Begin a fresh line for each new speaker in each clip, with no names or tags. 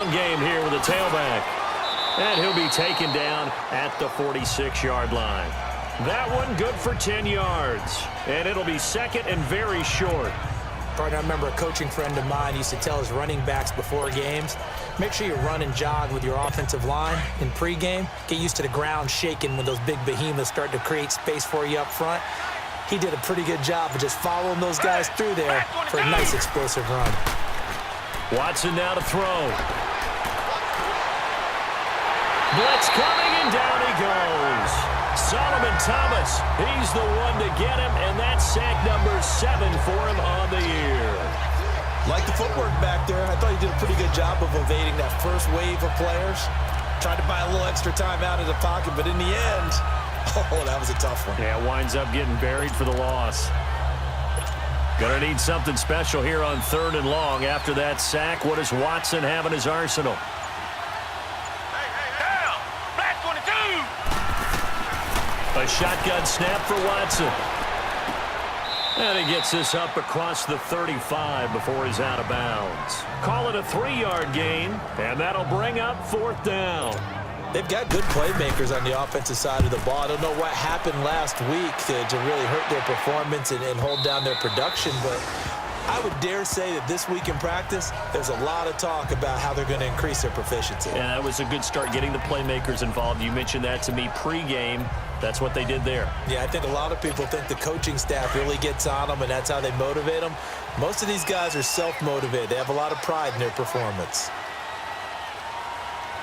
ground game here with a tailback. And he'll be taken down at the 46-yard line. That one good for 10 yards. And it'll be second and very short.
Partner, I remember a coaching friend of mine used to tell his running backs before games, make sure you run and jog with your offensive line in pregame. Get used to the ground shaking when those big behemoths start to create space for you up front. He did a pretty good job of just following those guys through there for a nice explosive run.
Watson now to throw. Blitz coming, and down he goes. Solomon Thomas, he's the one to get him, and that's sack number 7 for him on the year.
Like the footwork back there, I thought he did a pretty good job of evading that first wave of players. Tried to buy a little extra time out of the pocket, but in the end, oh, that was a tough one.
Yeah, winds up getting buried for the loss. Gonna need something special here on 3rd and long. After that sack, what does Watson have in his arsenal? A shotgun snap for Watson. And he gets this up across the 35 before he's out of bounds. Call it a 3-yard gain, and that'll bring up 4th down.
They've got good playmakers on the offensive side of the ball. I don't know what happened last week to really hurt their performance and hold down their production, but I would dare say that this week in practice, there's a lot of talk about how they're going to increase their proficiency.
Yeah, that was a good start getting the playmakers involved. You mentioned that to me pregame. That's what they did there.
Yeah, I think a lot of people think the coaching staff really gets on them, and that's how they motivate them. Most of these guys are self-motivated. They have a lot of pride in their performance.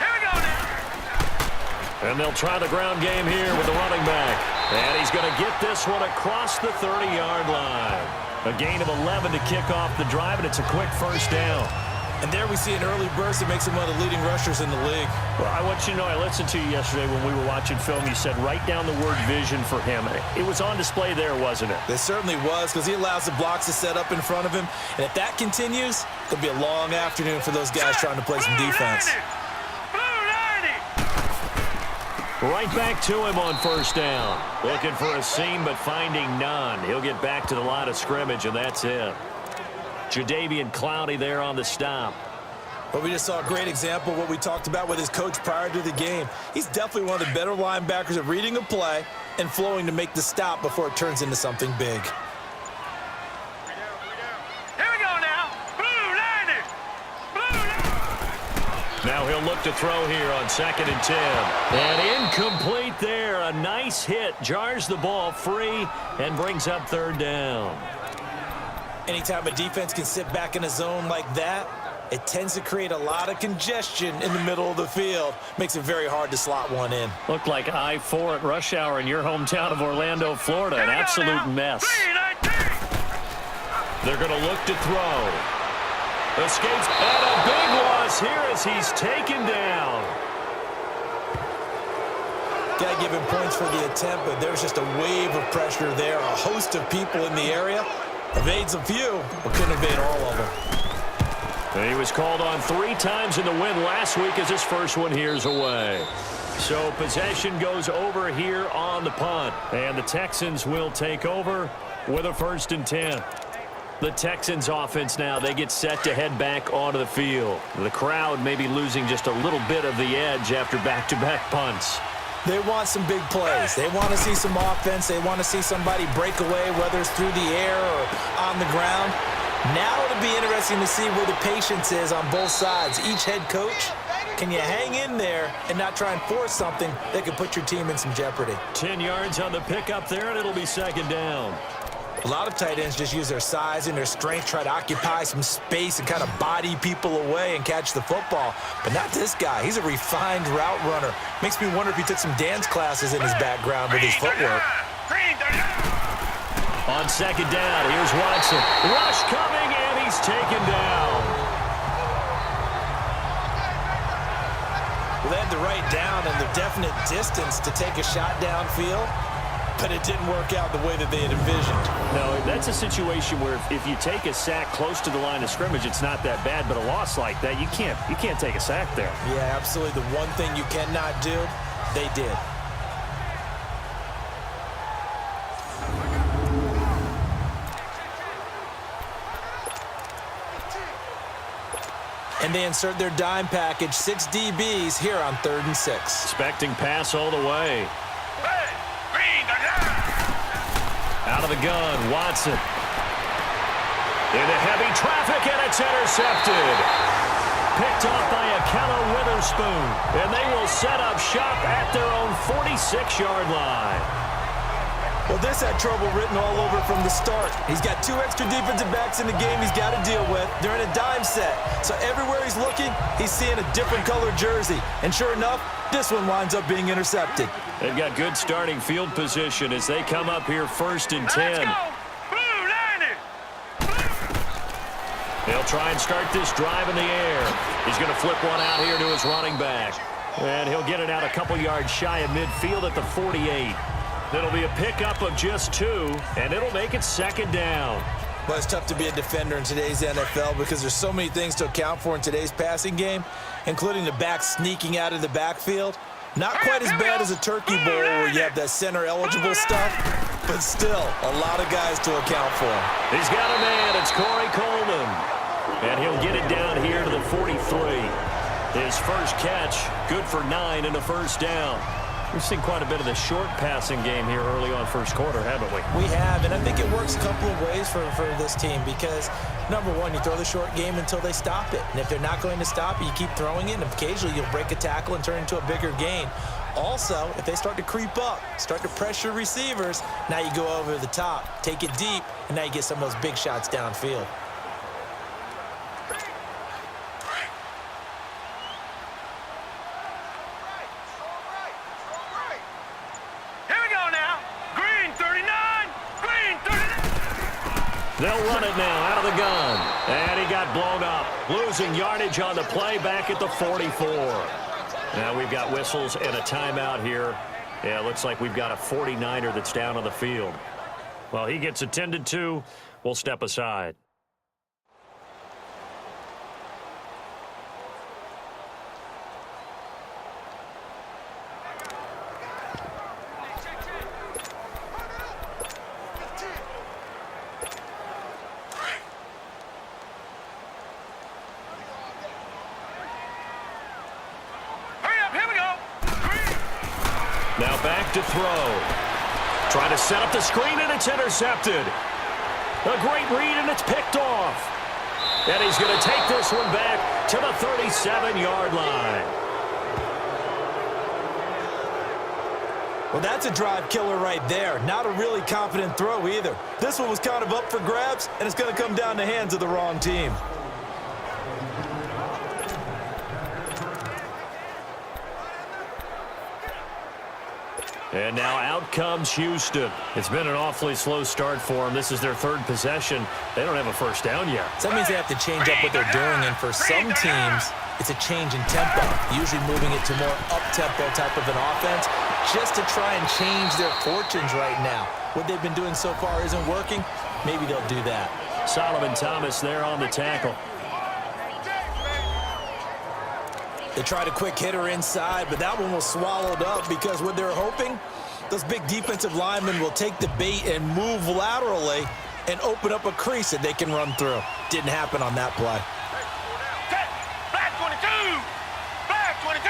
Here we go now.
And they'll try the ground game here with the running back. And he's going to get this one across the 30-yard line. A gain of 11 to kick off the drive, and it's a quick first down.
And there we see an early burst that makes him one of the leading rushers in the league.
Well, I want you to know, I listened to you yesterday when we were watching film. You said write down the word vision for him. It was on display there, wasn't it?
It certainly was, because he allows the blocks to set up in front of him. And if that continues, it'll be a long afternoon for those guys trying to play some defense.
Right back to him on first down. Looking for a seam, but finding none. He'll get back to the line of scrimmage, and that's it. Jadeveon Clowney there on the stop.
Well, we just saw a great example of what we talked about with his coach prior to the game. He's definitely one of the better linebackers at reading a play and flowing to make the stop before it turns into something big.
Here we go now. Blue 90.
Now he'll look to throw here on 2nd and 10. And incomplete there. A nice hit. Jars the ball free and brings up 3rd down.
Anytime a defense can sit back in a zone like that, it tends to create a lot of congestion in the middle of the field. Makes it very hard to slot one in.
Looked like I-4 at rush hour in your hometown of Orlando, Florida. An absolute mess. They're going to look to throw. Escapes, and a big loss here as he's taken down.
Got to give him points for the attempt, but there's just a wave of pressure there. A host of people in the area. Evades a few, but couldn't evade all of them.
And he was called on 3 times in the win last week as his first one here's away. So possession goes over here on the punt. And the Texans will take over with a 1st and 10. The Texans offense now, they get set to head back onto the field. The crowd may be losing just a little bit of the edge after back-to-back punts.
They want some big plays. They want to see some offense. They want to see somebody break away, whether it's through the air or on the ground. Now it'll be interesting to see where the patience is on both sides. Each head coach, can you hang in there and not try and force something that could put your team in some jeopardy?
10 yards on the pickup there, and it'll be 2nd down.
A lot of tight ends just use their size and their strength, try to occupy some space and kind of body people away and catch the football. But not this guy. He's a refined route runner. Makes me wonder if he took some dance classes in his background with his footwork.
On 2nd down, here's Watson. Rush coming, and he's taken down.
Well, they had the right down and the definite distance to take a shot downfield, but it didn't work out the way that they had envisioned.
No, that's a situation where if you take a sack close to the line of scrimmage, it's not that bad, but a loss like that, you can't take a sack there.
Yeah, absolutely. The one thing you cannot do, they did. And And they insert their dime package, 6 DBs here on 3rd and 6.
Expecting pass all the way.
Hey, green,
Out of the gun, Watson. Into heavy traffic, and it's intercepted. Picked off by Akello Witherspoon. And they will set up shop at their own 46-yard line.
Well, this had trouble written all over from the start. He's got 2 extra defensive backs in the game he's got to deal with. They're in a dime set. So everywhere he's looking, he's seeing a different color jersey. And sure enough, this one winds up being intercepted.
They've got good starting field position as they come up here 1st and 10.
Let's go. Blue, line it.
They'll try and start this drive in the air. He's going to flip one out here to his running back. And he'll get it out a couple yards shy of midfield at the 48. It'll be a pickup of just 2, and it'll make it 2nd down.
But it's tough to be a defender in today's NFL because there's so many things to account for in today's passing game, including the back sneaking out of the backfield. Not quite as bad as a turkey bowl where you have that center-eligible stuff, but still a lot of guys to account for.
He's got a man. It's Corey Coleman. And he'll get it down here to the 43. His first catch, good for 9 and a 1st down. We've seen quite a bit of the short passing game here early on 1st quarter, haven't we?
We have, and I think it works a couple of ways for this team because, number one, you throw the short game until they stop it. And if they're not going to stop it, you keep throwing it, and occasionally you'll break a tackle and turn it into a bigger gain. Also, if they start to creep up, start to pressure receivers, now you go over the top, take it deep, and now you get some of those big shots downfield.
They'll run it now out of the gun. And he got blown up. Losing yardage on the play back at the 44. Now we've got whistles and a timeout here. Yeah, it looks like we've got a 49er that's down on the field. Well, he gets attended to. We'll step aside. Now back to throw. Trying to set up the screen, and it's intercepted. A great read, and it's picked off. And he's going to take this one back to the 37-yard line.
Well, that's a drive killer right there. Not a really confident throw either. This one was kind of up for grabs, and it's going to come down the hands of the wrong team.
And now out comes Houston. It's been an awfully slow start for them. This is their 3rd possession. They don't have a 1st down yet.
So that means they have to change up what they're doing, and for some teams, it's a change in tempo, usually moving it to more up-tempo type of an offense just to try and change their fortunes right now. What they've been doing so far isn't working. Maybe they'll do that.
Solomon Thomas there on the tackle.
They tried a quick hitter inside, but that one was swallowed up because what they're hoping, those big defensive linemen will take the bait and move laterally and open up a crease that they can run through. Didn't happen on that play.
Black 22! Black 22!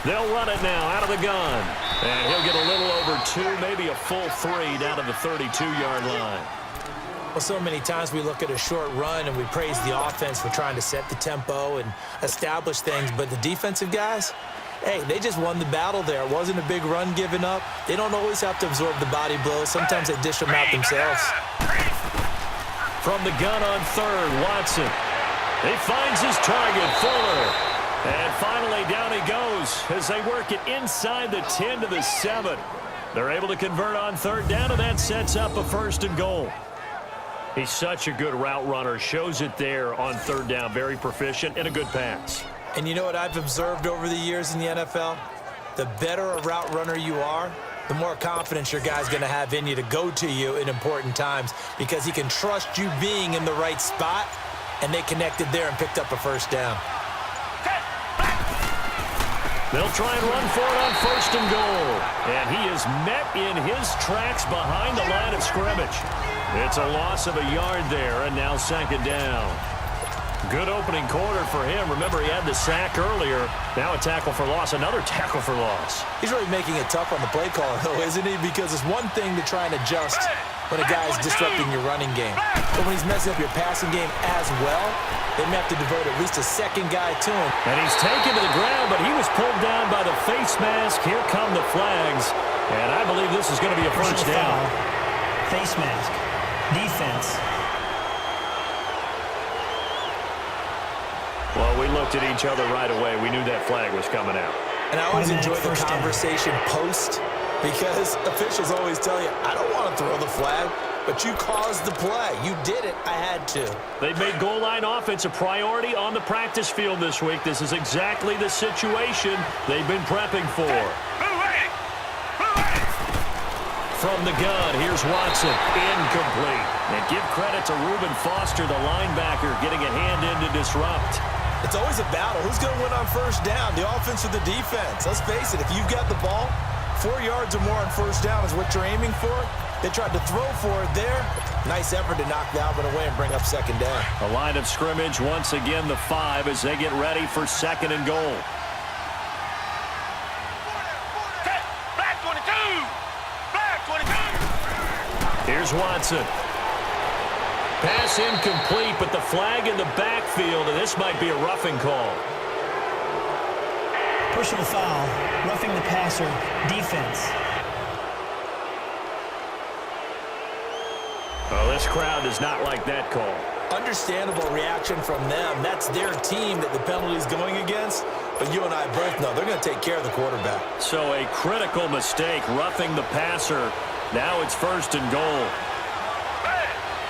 They'll run it now out of the gun. And he'll get a little over 2, maybe a full 3 down to the 32-yard line.
Well, so many times we look at a short run and we praise the offense for trying to set the tempo and establish things, but the defensive guys, hey, they just won the battle there. It wasn't a big run given up. They don't always have to absorb the body blows. Sometimes they dish them out themselves.
From the gun on 3rd, Watson. He finds his target, Fuller. And finally down he goes as they work it inside the 10 to the 7. They're able to convert on 3rd down, and that sets up a 1st and goal. He's such a good route runner. Shows it there on 3rd down. Very proficient and a good pass.
And you know what I've observed over the years in the NFL? The better a route runner you are, the more confidence your guy's going to have in you to go to you in important times because he can trust you being in the right spot, and they connected there and picked up a 1st down.
They'll try and run for it on first and goal. And he is met in his tracks behind the line of scrimmage. It's a loss of a yard there, and now second down. Good opening quarter for him. Remember, he had the sack earlier. Now a tackle for loss, another tackle for loss.
He's really making it tough on the play caller, though, isn't he? Because it's one thing to try and adjust when a guy is disrupting your running game. But when he's messing up your passing game as well, they may have to devote at least a second guy to him.
And he's taken to the ground, but he was pulled down by the face mask. Here come the flags. And I believe this is going to be a first down.
Face mask. Defense.
Well, we looked at each other right away. We knew that flag was coming out.
And I always enjoy the
First down.
conversation post, because officials always tell you, I don't want to throw the flag, but you caused the play. You did it. I had to.
They've made goal line offense a priority on the practice field this week. This is exactly the situation they've been prepping for. From the gun, here's Watson. Incomplete. And give credit to Reuben Foster, the linebacker, getting a hand in to disrupt.
It's always a battle. Who's going to win on first down, the offense or the defense? Let's face it, if you've got the ball, 4 yards or more on first down is what you're aiming for. They tried to throw for it there. Nice effort to knock that one away and bring up second down.
A line of scrimmage, once again the 5 as they get ready for second and goal.
Black 22. Black 22.
Here's Watson. Pass incomplete, but the flag in the backfield, and this might be a roughing call.
Personal foul. Roughing the passer. Defense.
Oh, this crowd does not like that call.
Understandable reaction from them. That's their team that the penalty's going against. But you and I both know they're going to take care of the quarterback.
So a critical mistake, roughing the passer. Now it's first and goal.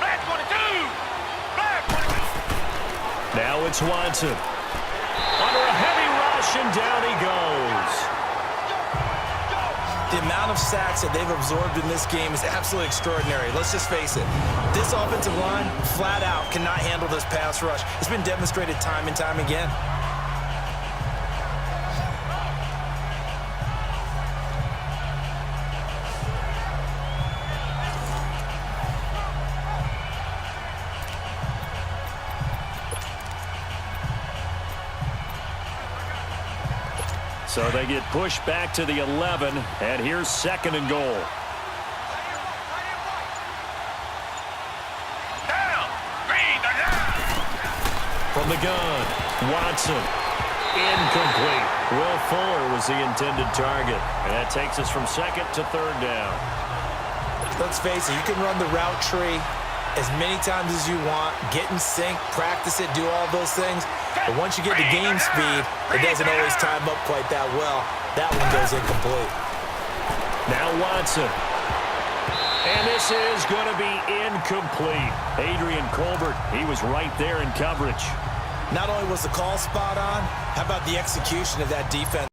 Black 22. Black 22.
Now it's Watson. Under a heavy rush, and down he goes.
The amount of sacks that they've absorbed in this game is absolutely extraordinary. Let's just face it. This offensive line, flat out, cannot handle this pass rush. It's been demonstrated time and time again.
So they get pushed back to the 11, and here's second and goal.
Down. Green.
From the gun, Watson. Incomplete. Will Fuller was the intended target. And that takes us from second to third down.
Let's face it, you can run the route tree as many times as you want, get in sync, practice it, do all those things. But once you get to game speed, it doesn't always time up quite that well. That one goes incomplete.
Now Watson. And this is going to be incomplete. Adrian Colbert, he was right there in coverage.
Not only was the call spot on, how about the execution of that defense?